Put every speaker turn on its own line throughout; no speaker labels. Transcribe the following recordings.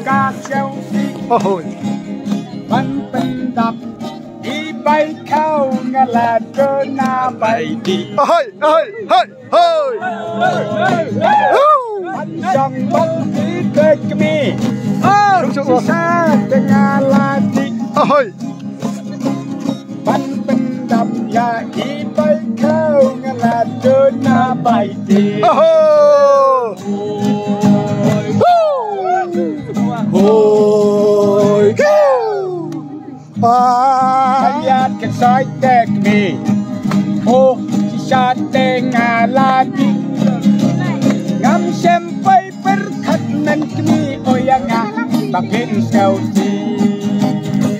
กาเชียวสิ
โอ้โห
มันเป็นดับอีใบเข้างาลาเดินหน้าใบดี
เฮ้ยเฮ้ยเฮ้ยเฮ้ย
มันจังบังที่เกิดก็มีลูกชาติงาลาดี
เฮ้ย
มันเป็นดับยาอีใบเข้างาลาเดินหน้าใบดี
โอ้โหโอ้ยป้า
พยานกันซอยแตกมีโอ้ที่ชาติเตงาลาดิงามเชมไปเป็นขัดมันกมีโอยังงาบักเห็นเซลซี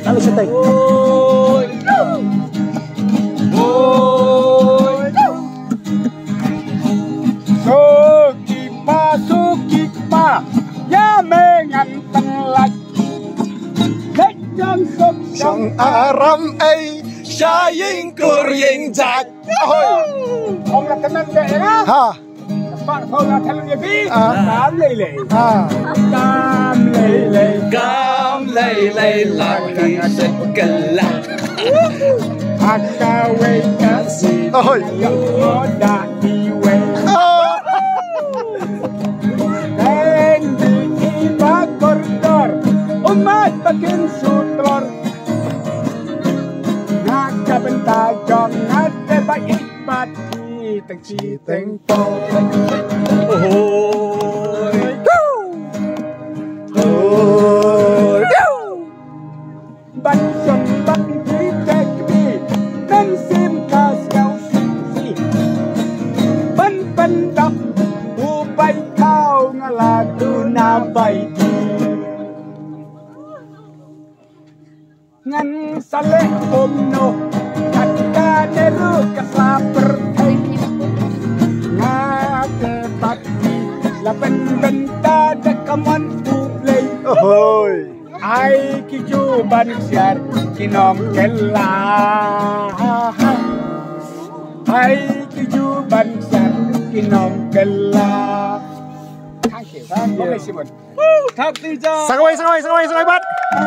อะไรสเต็ก
โอ้ยโซกิปายาเมงันตังหลักเล็กจังสม
ช่างอารมณ์ไอชายยิงกลัวยิงจัดโอ้ย
องค์ละกันนั่นเลยนะ
ฮะ
บ้านเขาละทันเลยพี่ตามเลยตามเลย
กามเลยหลักที่สุดกันละ
อากาเวกัสซี
โอ้ย
ยอดดาดีเวdan di koridor umat makin sutor ngaka bentajong ngate baik pati tengci tengpo ban som ban di tekbi dan sim kas kau si ban pendap upai kau ngaladu na bai di ngan sale omno kakka neru kasaper thai ngate pati la benta dekaman uplay
โอ้ย
ai kiju ban siar kinom kella ai kiju ban siar kinom kella thang kiểu thang có mấy xí một thang đi cho
sang quay bắt